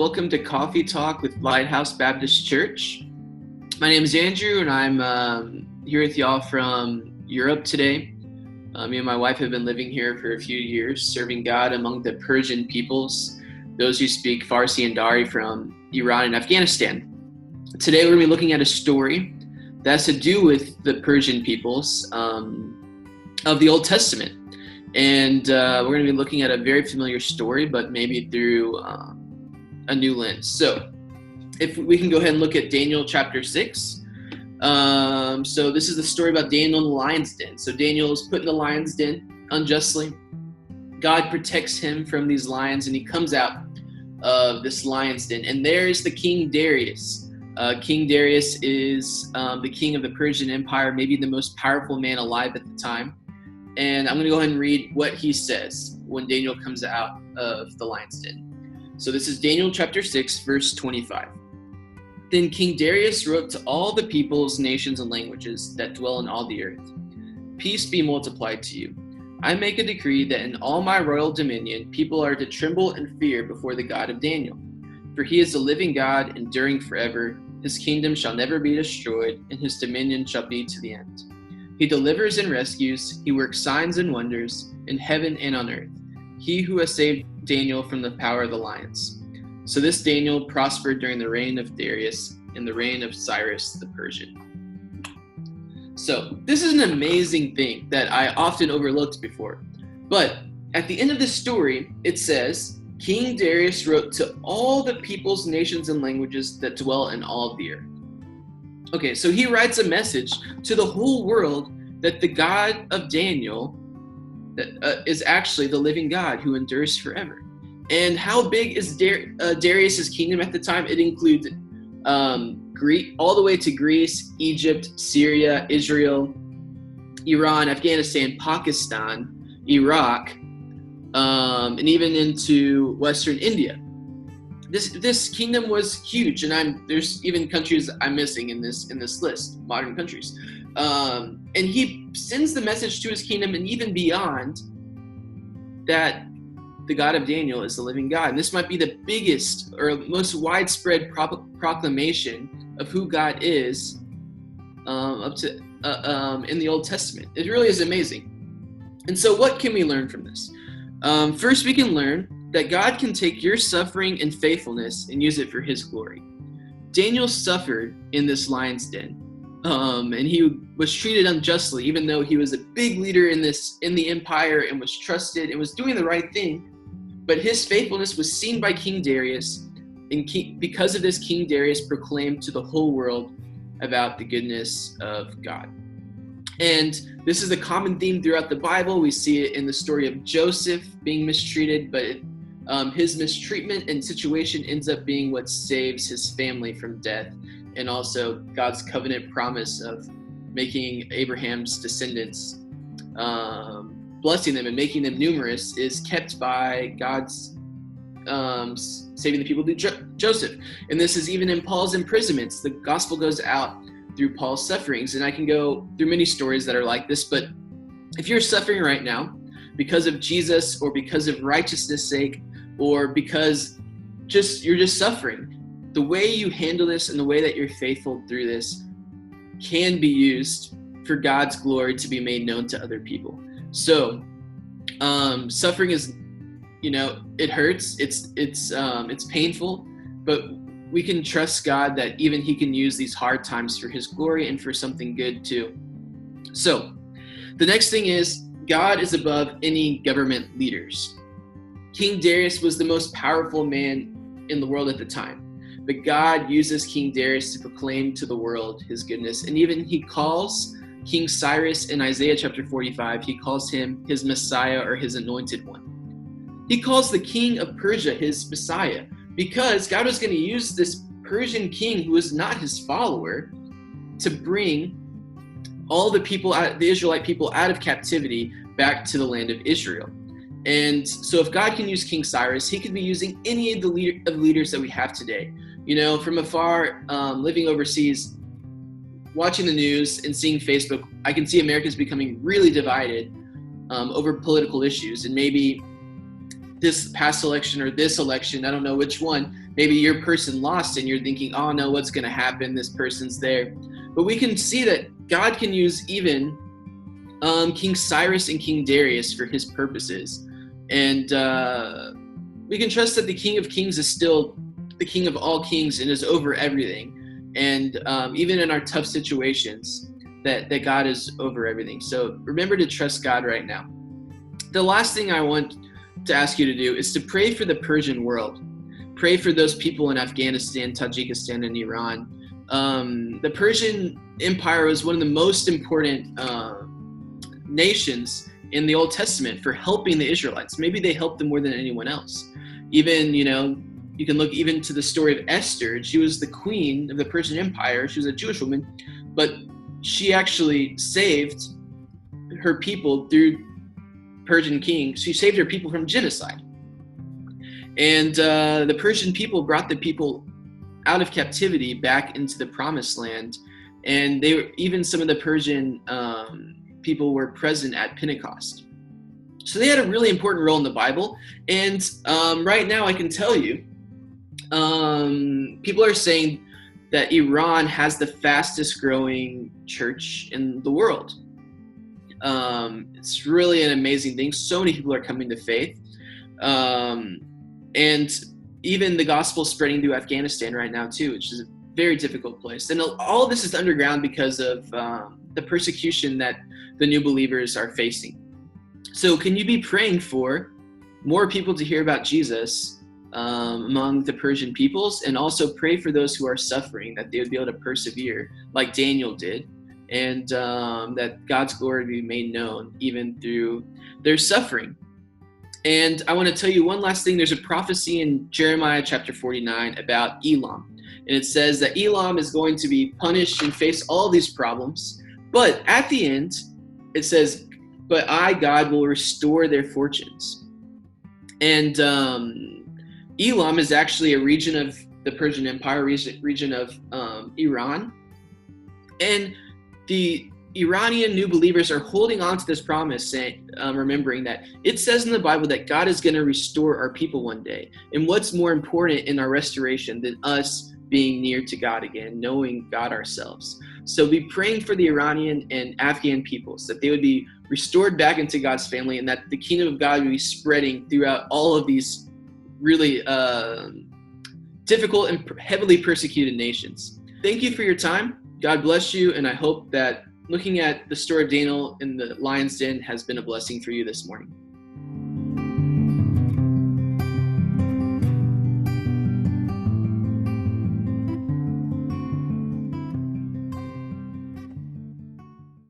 welcome to Coffee Talk with Lighthouse Baptist Church. My name is Andrew, and I'm here with y'all from Europe today. Me and my wife have been living here for a few years, serving God among the Persian peoples, those who speak Farsi and Dari from Iran and Afghanistan. Today we're going to be looking at a story that has to do with the Persian peoples of the Old Testament. And we're going to be looking at a very familiar story, but maybe through a new lens. So if we can go ahead and look at Daniel chapter 6. So this is the story about Daniel in the lion's den. So Daniel is put in the lion's den unjustly. God protects him from these lions, and he comes out of this lion's den. And there's the King Darius. King Darius is the king of the Persian Empire, maybe the most powerful man alive at the time. And I'm going to go ahead and read what he says when Daniel comes out of the lion's den. So this is Daniel chapter 6, verse 25. Then King Darius wrote to all the peoples, nations, and languages that dwell in all the earth, "Peace be multiplied to you. I make a decree that in all my royal dominion people are to tremble and fear before the God of Daniel. For he is the living God, enduring forever. His kingdom shall never be destroyed, and his dominion shall be to the end. He delivers and rescues. He works signs and wonders in heaven and on earth. He who has saved Daniel from the power of the lions." So this Daniel prospered during the reign of Darius and the reign of Cyrus the Persian. So this is an amazing thing that I often overlooked before. But at the end of this story, it says, King Darius wrote to all the peoples, nations, and languages that dwell in all of the earth. Okay, so he writes a message to the whole world that the God of Daniel is actually the living God who endures forever. And how big is Darius's kingdom at the time? It includes Greece, all the way to Greece, Egypt, Syria, Israel, Iran, Afghanistan, Pakistan, Iraq, and even into Western India. This kingdom was huge, and there's even countries I'm missing in this list, modern countries. And he sends the message to his kingdom and even beyond that the God of Daniel is the living God. And this might be the biggest or most widespread proclamation of who God is up to in the Old Testament. It really is amazing. And so what can we learn from this? First, we can learn that God can take your suffering and faithfulness and use it for his glory. Daniel suffered in this lion's den, and he was treated unjustly, even though he was a big leader in the empire and was trusted and was doing the right thing. But his faithfulness was seen by King Darius, and because of this, King Darius proclaimed to the whole world about the goodness of God. And this is a common theme throughout the Bible. We see it in the story of Joseph being mistreated, but his mistreatment and situation ends up being what saves his family from death, and also God's covenant promise of making Abraham's descendants, blessing them and making them numerous, is kept by God's saving the people through Joseph. And this is even in Paul's imprisonments. The gospel goes out through Paul's sufferings. And I can go through many stories that are like this, but if you're suffering right now because of Jesus or because of righteousness' sake, or because you're just suffering, the way you handle this and the way that you're faithful through this can be used for God's glory to be made known to other people. So suffering is, it hurts, it's painful, but we can trust God that even he can use these hard times for his glory and for something good too. So the next thing is, God is above any government leaders. King Darius was the most powerful man in the world at the time, but God uses King Darius to proclaim to the world his goodness. And even he calls King Cyrus in Isaiah chapter 45, he calls him his Messiah or his anointed one. He calls the king of Persia his Messiah because God was going to use this Persian king who was not his follower to bring all the Israelite people out of captivity back to the land of Israel. And so if God can use King Cyrus, he could be using any of the leaders that we have today. From afar, living overseas, watching the news and seeing Facebook, I can see America's becoming really divided over political issues. And maybe this past election or this election, I don't know which one, maybe your person lost and you're thinking, oh no, what's going to happen? This person's there. But we can see that God can use even King Cyrus and King Darius for his purposes. And we can trust that the King of Kings is still the King of all kings and is over everything. And even in our tough situations, that God is over everything. So remember to trust God right now. The last thing I want to ask you to do is to pray for the Persian world. Pray for those people in Afghanistan, Tajikistan, and Iran. The Persian Empire was one of the most important nations in the Old Testament for helping the Israelites. Maybe they helped them more than anyone else. Even, you can look even to the story of Esther. She was the queen of the Persian Empire. She was a Jewish woman, but she actually saved her people through Persian king. She saved her people from genocide. And the Persian people brought the people out of captivity back into the promised land. And they were, even some of the Persian people were present at Pentecost. So they had a really important role in the Bible. And right now I can tell you, people are saying that Iran has the fastest growing church in the world. It's really an amazing thing. So many people are coming to faith. And even the gospel spreading through Afghanistan right now too, which is a very difficult place. And all of this is underground because of the persecution that the new believers are facing. So can you be praying for more people to hear about Jesus among the Persian peoples, and also pray for those who are suffering, that they would be able to persevere like Daniel did, and that God's glory be made known even through their suffering. And I want to tell you one last thing. There's a prophecy in Jeremiah chapter 49 about Elam. And it says that Elam is going to be punished and face all these problems. But at the end, it says, but I, God, will restore their fortunes. And Elam is actually a region of the Persian Empire, region of Iran. And the Iranian new believers are holding on to this promise, saying, remembering that it says in the Bible that God is going to restore our people one day. And what's more important in our restoration than us being near to God again, knowing God ourselves? So be praying for the Iranian and Afghan peoples, that they would be restored back into God's family, and that the kingdom of God would be spreading throughout all of these really difficult and heavily persecuted nations. Thank you for your time. God bless you, and I hope that looking at the story of Daniel in the lion's den has been a blessing for you this morning.